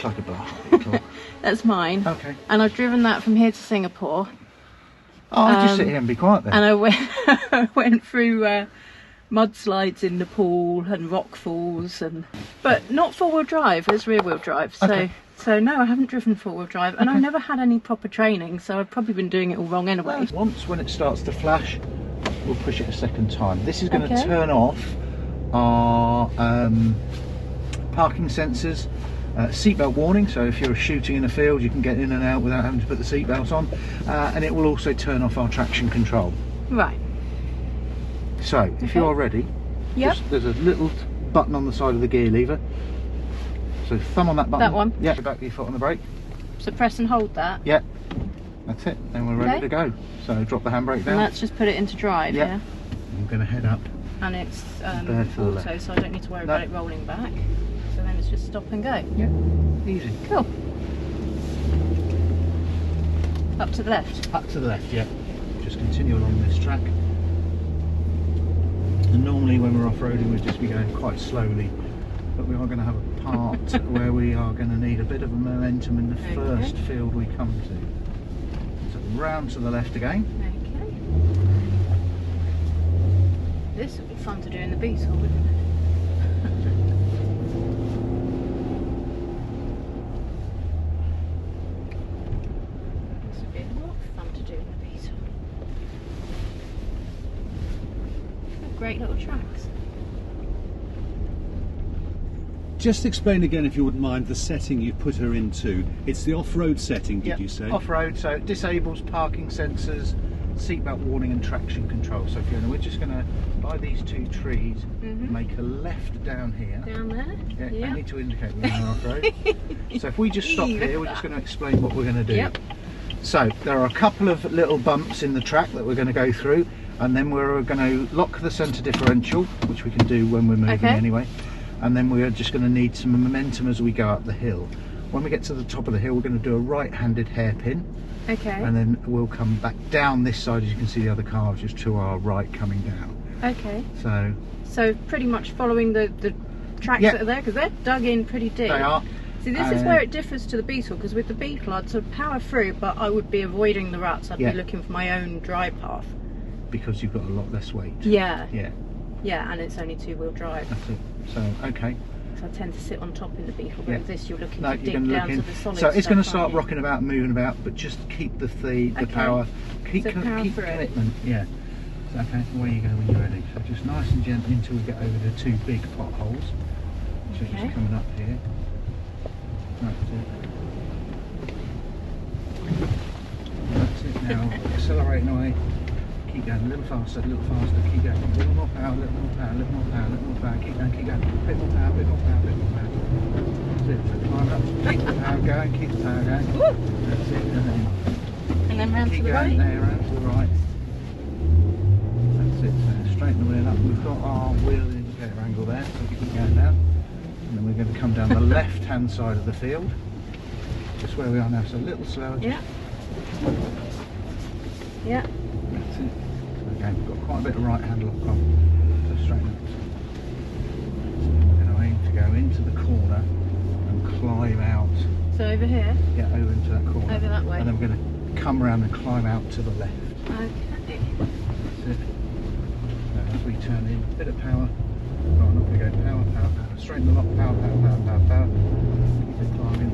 looks like a Baja. That's mine. Okay. And I've driven that from here to Singapore. Oh, I'll just sit here and be quiet then. And I went through mudslides in Nepal and rock falls, but not four-wheel drive. It's rear-wheel drive. So, okay. so no, I haven't driven four-wheel drive, and I've never had any proper training. So I've probably been doing it all wrong anyway. Once when it starts to flash, we'll push it a second time. This is going to turn off our parking sensors. Seatbelt warning, so if you're shooting in a field you can get in and out without having to put the seatbelt on, and it will also turn off our traction control. Right. So if you are ready, there's a little button on the side of the gear lever, so thumb on that button. That one? Yeah, back your foot on the brake. So press and hold that? Yeah, that's it, then we're ready to go. So drop the handbrake down. And let's just put it into drive, yeah? I'm going to head up. And it's auto, so I don't need to worry about it rolling back. So then it's just stop and go. Yeah, easy. Cool. Up to the left? Up to the left, yeah. Just continue along this track. And normally when we're off-roading we'd just be going quite slowly, but we are going to have a part where we are going to need a bit of a momentum in the first field we come to. So round to the left again. Okay. This would be fun to do in the Beetle, wouldn't it? Great little tracks. Just explain again, if you wouldn't mind, the setting you put her into. It's the off-road setting, did you say? Off-road, so it disables parking sensors, seatbelt warning and traction control. So Fiona, we're just going to, by these two trees, make a left down here. Down there? Yeah, I need to indicate we're on off-road. So if we just stop here, we're just going to explain what we're going to do. Yep. So there are a couple of little bumps in the track that we're going to go through, and then we're going to lock the centre differential, which we can do when we're moving anyway, and then we're just going to need some momentum as we go up the hill. When we get to the top of the hill, we're going to do a right-handed hairpin, and then we'll come back down this side. As you can see, the other car is just to our right coming down. Okay. So pretty much following the tracks that are there, because they're dug in pretty deep. They are. See, this is where it differs to the Beetle, because with the Beetle I'd sort of power through, but I would be avoiding the ruts. I'd be looking for my own dry path. Because you've got a lot less weight. Yeah. Yeah. Yeah, and it's only two-wheel drive. That's it. So, okay. So I tend to sit on top in the Beetle, but with this you're looking to you're dig down to the solid So it's going to stuff, start rocking about and moving about, but just keep the power, keep commitment. Yeah. So, okay, away you go when you're ready. So just nice and gently until we get over the two big potholes. So just coming up here. That's it. That's it. Now accelerating away. Keep going a little faster, keep going. A little more power, a little more power, a little more power, a little more power. Keep going, keep going. A bit more power, a bit more power, a bit more power. That's it. So climb up. Keep the power going, keep the power going. That's it. And then round to the right. Keep going there, round to the right. That's it. So straighten the wheel up. We've got our wheel indicator angle there, so we keep going down. And then we're going to come down the left-hand side of the field. Just where we are now, so a little slower. Yeah. Yeah. That's it. So again, we've got quite a bit of right hand lock on. So straighten up. We're going to aim to go into the corner and climb out. So over here? Yeah, over into that corner. Over that way. And then we're going to come around and climb out to the left. Okay. That's it. So as we turn in, a bit of power. Right, I'm not going to go power, power, power. Straighten the lock, power, power, power, power, power. Keep it climbing.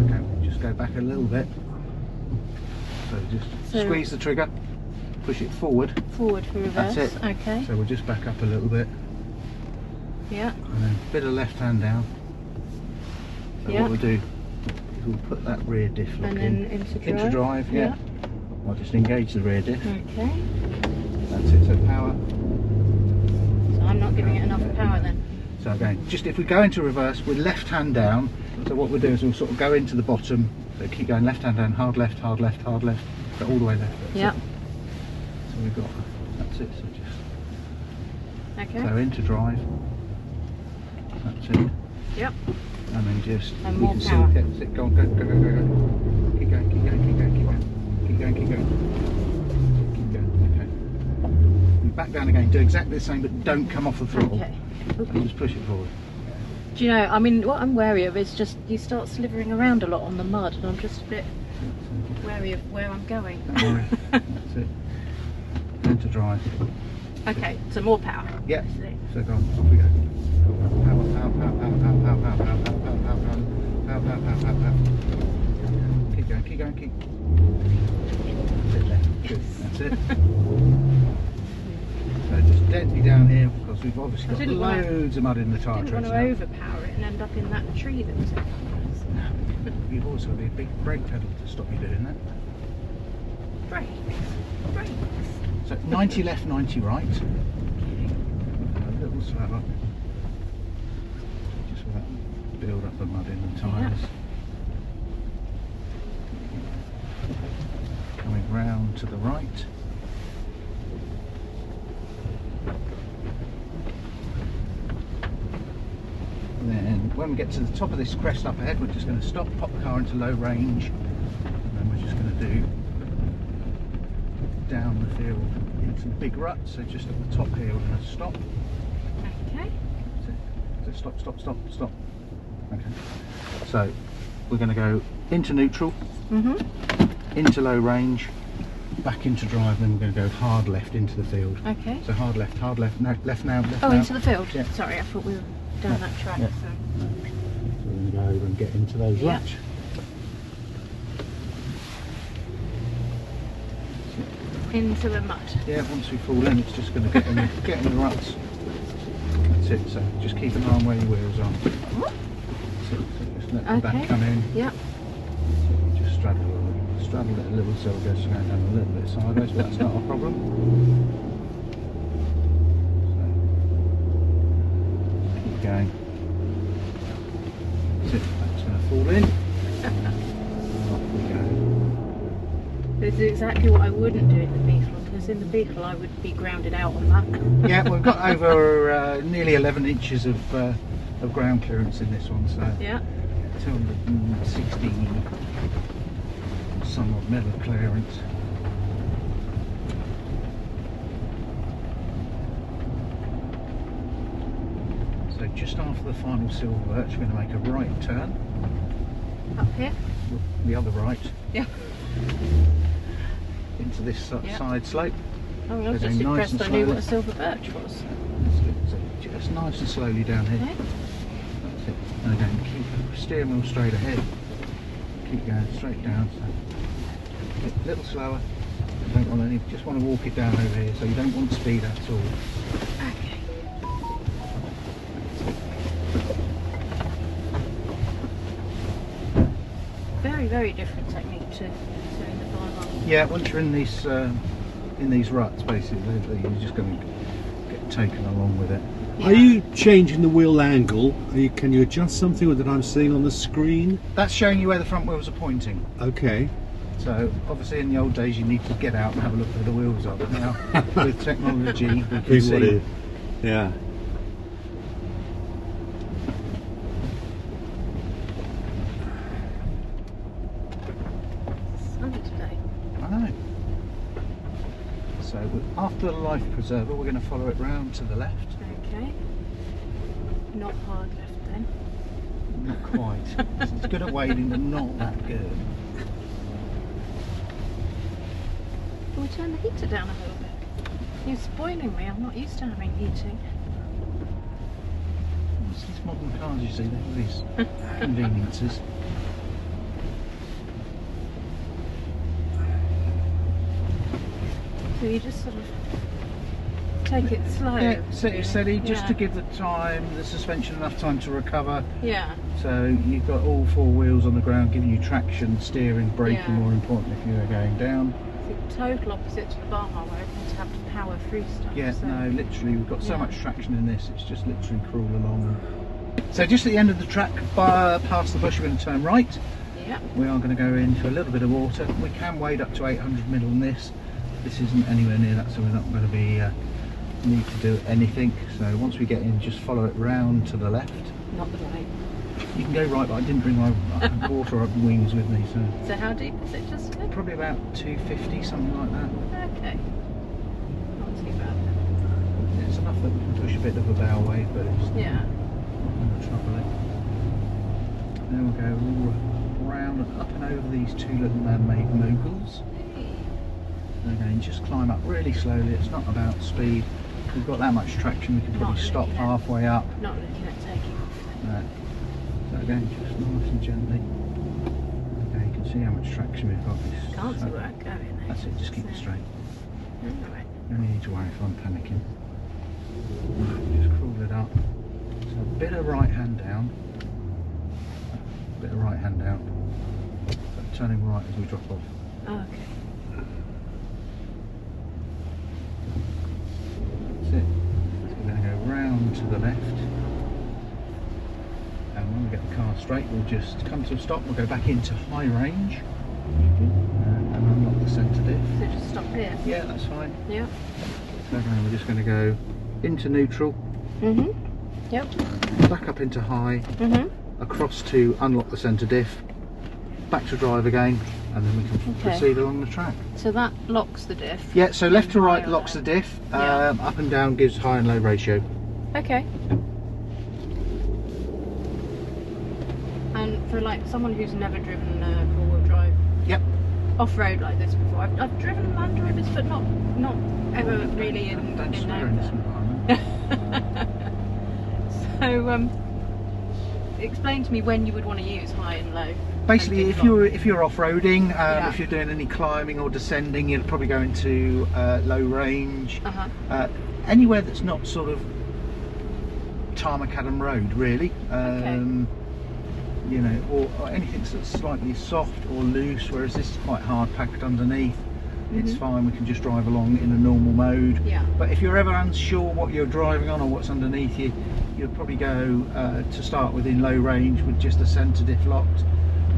Okay, just go back a little bit. So just squeeze the trigger, push it forward. Forward for reverse. That's it. Okay. So we'll just back up a little bit. Yeah. And then a bit of left hand down. So what we'll do is we'll put that rear diff lock and in. then into drive. Into drive, yeah. I'll just engage the rear diff. Okay. That's it, so power. So I'm not giving it enough power then. So again, just if we go into reverse, we're left hand down. So what we'll do is we'll sort of go into the bottom. So keep going left hand down, hard left, hard left, hard left. Go all the way left. Yeah. So we've got, that's it, so just. Okay. So into drive. That's it. Yep. And then just, and we more can power. see, yeah, go on, go, go, go, go, go. Keep going, keep going, keep going, keep going. Keep going, keep going. Keep going, okay. And back down again, do exactly the same, but don't come off the throttle. Okay. And just push it forward. Do you know, I mean, what I'm wary of is just you start slithering around a lot on the mud, and I'm just a bit wary of where I'm going. Don't worry. That's it. Going to drive. Okay, so more power. Yeah. So go on, off we go. Power, power, power, power, power, power, power, power, power, power, power, power, power, power. Keep going, keep going, keep. That's it there. Good. That's it. So just gently down here because we've obviously got loads of mud in the tyre I didn't want to overpower it and end up in that tree that was in front of us. You've also got a big brake pedal to stop you doing that. Brakes. Brakes. So 90 left, 90 right. A little slower. Just for that build up of mud in the tyres. Yeah. Coming round to the right. Then when we get to the top of this crest up ahead, we're just going to stop, pop the car into low range, and then we're just going to do down the field into the big rut. So just at the top here we're going to stop. Okay. So stop, stop, stop, stop. Okay. So we're going to go into neutral, into low range, back into drive, then we're going to go hard left into the field. Okay. So hard left, no, left now, left Oh, now. into the field? Yeah. Sorry, I thought we were down that track. Yeah. So. So we're going to go over and get into those ruts. Into the mud. Yeah, once we fall in, it's just going to get in the ruts. That's it. So just keep an eye on where your wheels are. So just let the back come in. Yeah. So just straddle it a little so it goes going down a little bit sideways, but that's not a problem. So keep going. That's it. That's going to fall in. Off we go. This is exactly what I wouldn't do in the Beetle, because in the Beetle I would be grounded out on that. Yeah, we've got over nearly 11 inches of ground clearance in this one, so Yeah. 260 some odd metal clearance. So just after the final silver birch, we're going to make a right turn. Up here? The other right. Yeah. Into this side slope. Oh, I was So just nice impressed and I knew what slowly. a silver birch was. So just nice and slowly down here. Okay. That's it. And again, keep the steering wheel straight ahead. Keep going straight down. So a little slower. You don't want any. Just want to walk it down over here. So you don't want speed at all. Okay. Very, very different technique to doing the Baja. Yeah, once you're in these ruts, basically, you're just going to get taken along with it. Yeah. Are you changing the wheel angle? Can you adjust something that I'm seeing on the screen? That's showing you where the front wheels are pointing. Okay. So obviously in the old days you need to get out and have a look where the wheels are, but now with technology we can see. Yeah. Sunny today. I know. So after the life preserver we're going to follow it round to the left. Okay. Not hard left then. Not quite. It's good at wading but not that good. Can we turn the heater down a little bit? You're spoiling me, I'm not used to having heating. It's these modern cars you see, they have these conveniences. So you just sort of take it slow. Yeah, set it steady just Yeah. to give the suspension enough time to recover. Yeah. So you've got all four wheels on the ground giving you traction, steering, braking, Yeah. more important if you're going down. It's the total opposite to the Baja where I tend to have to power through stuff. Yeah, so. no, literally we've got so Yeah. much traction in this, it's just literally crawl along. So just at the end of the track, past the bush, we're going to turn right. Yeah. We are going to go into a little bit of water. We can wade up to 800 mil on this. This isn't anywhere near that, so we're not going to be need to do anything. So once we get in, just follow it round to the left. Not the right. You can go right, but I didn't bring my water up wings with me, so So how deep is it just a bit? probably about 250, something like that. Okay. Not too bad. It's enough that we can push a bit of a bow wave, but it's Yeah. going to trouble it. Then we'll go round and up and over these two little man-made moguls. And again, just climb up really slowly. It's not about speed. We've got that much traction, we can probably stop halfway up. Not looking at taking off. No. So again, just nice and gently. Okay, you can see how much traction we've got. Can't see where I'm going. That's it, just keep it straight. Alright. You only need to worry if I'm panicking. Just crawl it up. So a bit of right hand down. A bit of right hand down. So turning right as we drop off. Oh, okay. That's it. So we're going to go round to the left. And when we get the car straight, we'll just come to a stop. We'll go back into high range. And unlock the centre diff. So just stop here? Yeah, that's fine. Yeah. So again, we're just going to go into neutral. Yep. Back up into high. Across to unlock the centre diff. Back to drive again. And then we can proceed along the track. So that locks the diff? Yeah, so left to right locks the diff. Yeah. Up and down gives high and low ratio. Okay. And for like someone who's never driven four-wheel drive, off-road like this before, I've driven Land Rovers, but not ever really in this environment. So explain to me when you would want to use high and low. Basically, if you're off-roading, if you're doing any climbing or descending, you'll probably go into low range. Anywhere that's not sort of tarmacadam road, really. You know, or anything that's slightly soft or loose, whereas this is quite hard packed underneath. It's fine, we can just drive along in a normal mode. But if you're ever unsure what you're driving on or what's underneath you, you'll probably go to start with in low range with just the centre diff locked.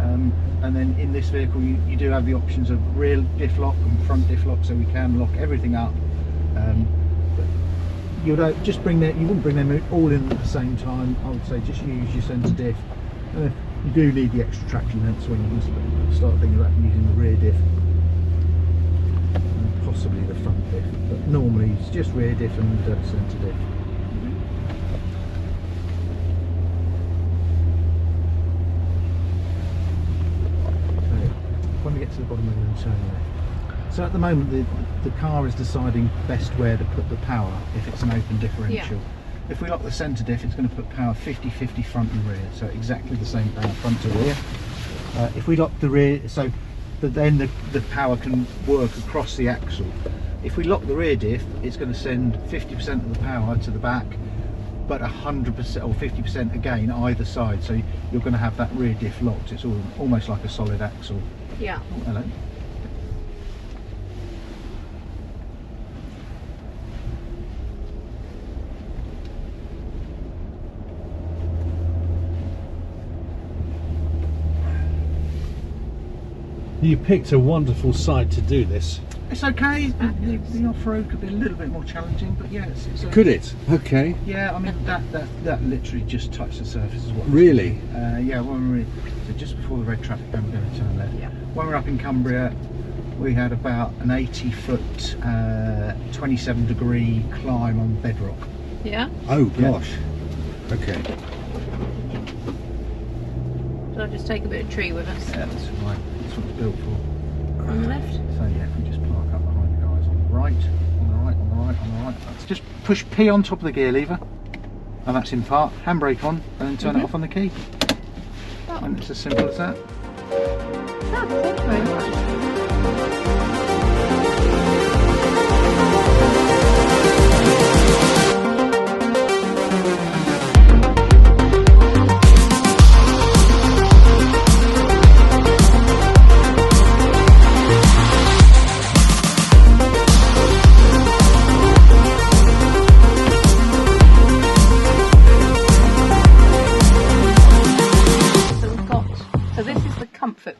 And then in this vehicle you do have the options of rear diff lock and front diff lock, so we can lock everything up. But you wouldn't bring them all in at the same time. I would say just use your centre diff. And if you do need the extra traction, that's when you can start thinking about using the rear diff and possibly the front diff. But normally it's just rear diff and centre diff. When we get to the bottom, we're going to turn left. So at the moment the car is deciding best where to put the power if it's an open differential. If we lock the centre diff, it's going to put power 50-50 front and rear, so exactly the same power front to rear. If we lock the rear, so that then the power can work across the axle. If we lock the rear diff, it's going to send 50% of the power to the back, but 100% or 50% again either side, so you're going to have that rear diff locked. It's almost like a solid axle. Yeah. Oh, hello. You picked a wonderful site to do this. It's okay. The off-road could be a little bit more challenging, but yeah, could it? Okay. Yeah, I mean that literally just touched the surface as well. Really? Yeah. So just before the red traffic cone, we're going to turn left. Yeah. When we're up in Cumbria, we had about an 80-foot, 27-degree climb on bedrock. Yeah. Oh gosh. Yeah. Okay. So I'll just take a bit of tree with us. Yeah, that's fine. That's what it's built for. On the left? So yeah, if we just park up behind the guys on the right, on the right, on the right, on the right. Let's just push P on top of the gear lever, and that's in park. Handbrake on, and then turn it off on the key. And it's as simple as that. Oh, thank you very much.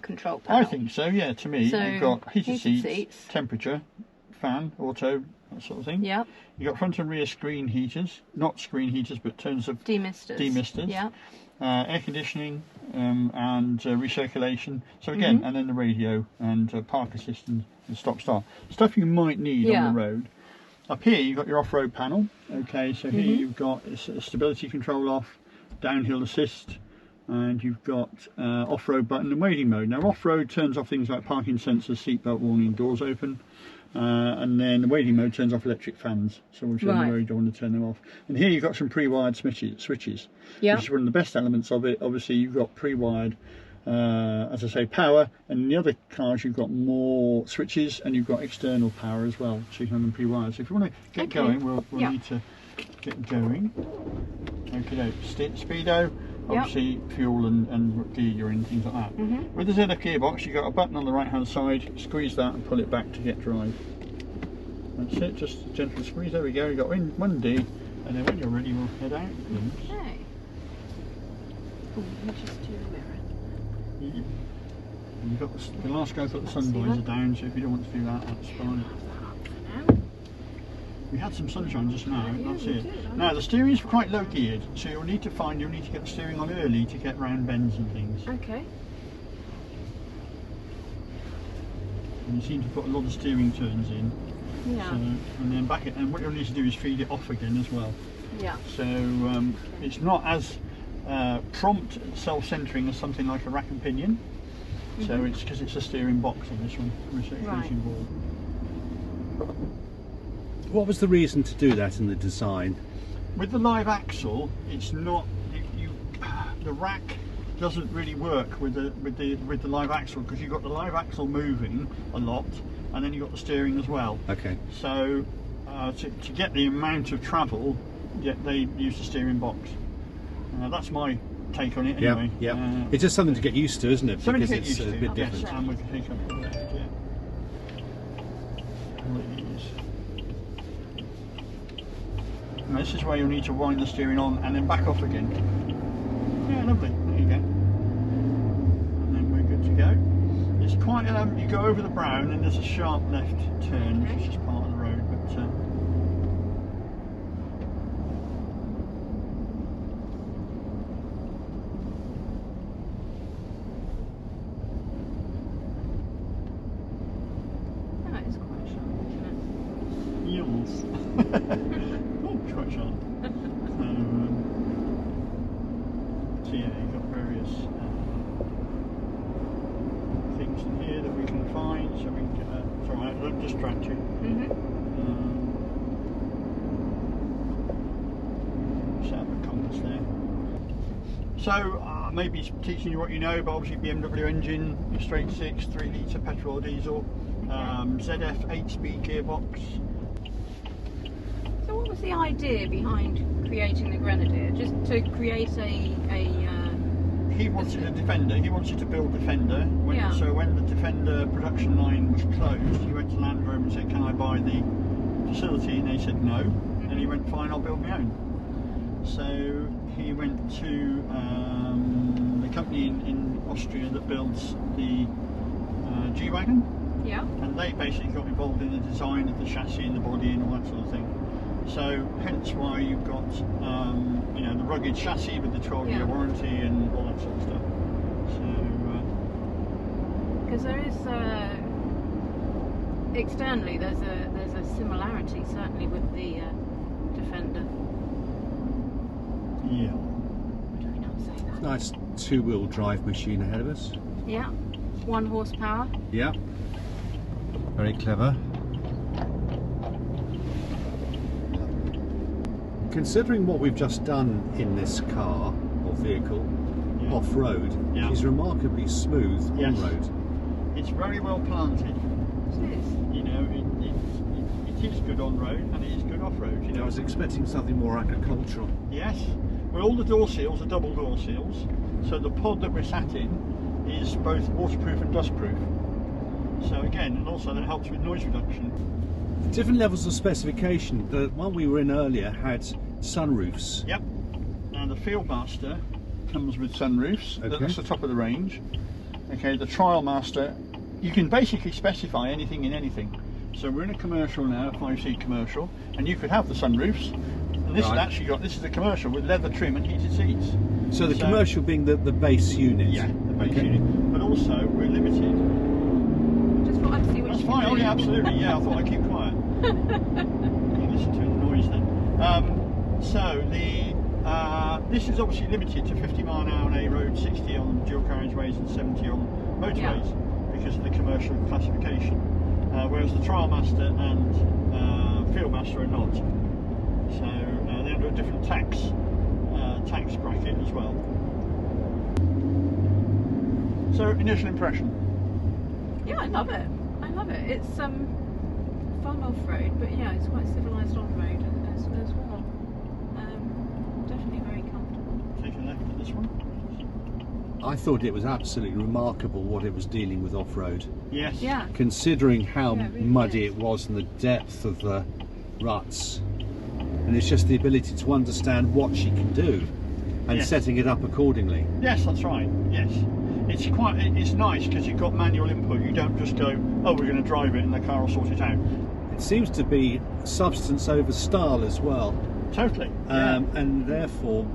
Control panel. I think so, yeah, to me. So you've got heated seats, temperature, fan, auto, that sort of thing. Yeah. You've got front and rear screen heaters, not screen heaters, but turns of demisters. Yeah. Air conditioning and recirculation. So again, and then the radio and park assistant and stop start. Stuff you might need on the road. Up here you've got your off-road panel. Okay, so here you've got a stability control off. downhill assist, and you've got off-road button and waiting mode. Now off-road turns off things like parking sensors, seatbelt warning, doors open, and then the waiting mode turns off electric fans, so once you're on the road you don't want to turn them off. And here you've got some pre-wired switches, which is one of the best elements of it. Obviously you've got pre-wired, as I say, power, and in the other cars you've got more switches and you've got external power as well, so you can have them pre-wired. So if you want to get going, we'll need to get going. Okay, speedo, obviously fuel and gear and things like that. With the ZF gearbox, you've got a button on the right hand side, squeeze that and pull it back to get drive. That's it, just gentle squeeze, there we go, you've got 1D, and then when you're ready we'll head out. Okay. Oh, let me just do the mirror. And you've got the last guy got the sun visor down, so if you don't want to do that, that's fine. We had some sunshine just now, that's it. Now the steering is quite low geared, so you'll need to get the steering on early to get round bends and things. Okay. And you seem to put a lot of steering turns in. Yeah. So, and then back it, and what you'll need to do is feed it off again as well. Yeah. So it's not as prompt self-centering as something like a rack and pinion. So it's because it's a steering box on this one, racing ball. What was the reason to do that in the design? With the live axle, it's not the rack doesn't really work with the live axle, because you've got the live axle moving a lot, and then you've got the steering as well. Okay. So to get the amount of travel, they use the steering box. That's my take on it anyway. Yeah. It's just something to get used to, isn't it? Something because to get used it's to. a bit different. Yes, and we can take up the left, Now this is where you'll need to wind the steering on and then back off again. Yeah, lovely. There you go. And then we're good to go. It's quite you go over the brow and then there's a sharp left turn, which is just part of the road, but that is quite sharp, isn't it? yes. Oh, it's quite sharp. So yeah, you've got various things in here that we can find, so we can get sorry, I don't distract you. Set up a compass there. So maybe teaching you what you know, but obviously BMW engine, straight 6, 3 litre petrol or diesel, ZF 8-speed gearbox. So what was the idea behind creating the Grenadier? Just to create He wanted a Defender. He wanted to build Defender. So when the Defender production line was closed, he went to Land Rover and said, "Can I buy the facility?" And they said no. And he went, "Fine, I'll build my own." So he went to the company in Austria that builds the G-Wagon. Yeah. And they basically got involved in the design of the chassis and the body and all that sort of thing. So hence why you've got the rugged chassis with the 12-year warranty and all that sort of stuff. So because there is externally there's a similarity certainly with the Defender. Yeah. Did we not say that? Nice 2-wheel drive machine ahead of us. Yeah. 1 horsepower. Yeah. Very clever. Considering what we've just done in this car or vehicle off-road, it's remarkably smooth on-road. It's very well planted. It is. You know, it is good on-road and it is good off-road. You know, I was expecting something more agricultural. Yes. Well, all the door seals are double door seals, so the pod that we're sat in is both waterproof and dustproof. So again, and also that helps with noise reduction. Different levels of specification. The one we were in earlier had sunroofs. Yep. Now the Fieldmaster comes with sunroofs. Okay. That's the top of the range. Okay. The Trialmaster, you can basically specify anything in anything. So we're in a commercial now, a 5-seat commercial, and you could have the sunroofs. And this has actually got, this is a commercial with leather trim and heated seats. So the commercial being the base unit. Yeah, the base unit. But also we're limited. Just thought I'd see what That's fine. Oh yeah, absolutely. Yeah, I thought I'd keep quiet. You listen to the noise then. So This is obviously limited to 50 mile an hour on A road, 60 on dual carriageways and 70 on motorways because of the commercial classification, whereas the Trial Master and Field Master are not. So they're under a different tax bracket as well. So initial impression? Yeah, I love it. I love it. It's fun off-road, but yeah, it's quite civilised on-road as well. Definitely very comfortable. Take a left at this one. I thought it was absolutely remarkable what it was dealing with off-road. Yes. Yeah. Considering how Yeah, it really muddy is. it was and the depth of the ruts. And it's just the ability to understand what she can do and Yes. setting it up accordingly. Yes, that's right. Yes. It's nice because you've got manual input. You don't just go, oh, we're going to drive it and the car will sort it out. It seems to be substance over style as well. Totally. And therefore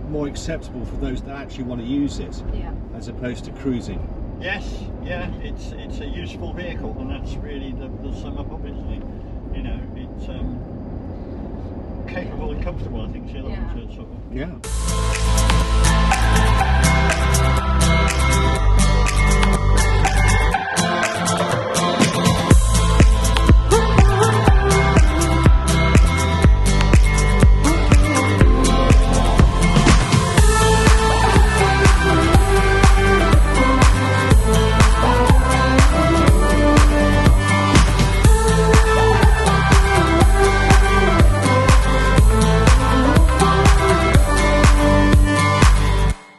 more acceptable for those that actually want to use it, Yeah. as opposed to cruising. Yes, yeah, it's a useful vehicle, and that's really the sum up of it, isn't it? You know, it's capable and comfortable, I think, is the other one to sort of. Yeah.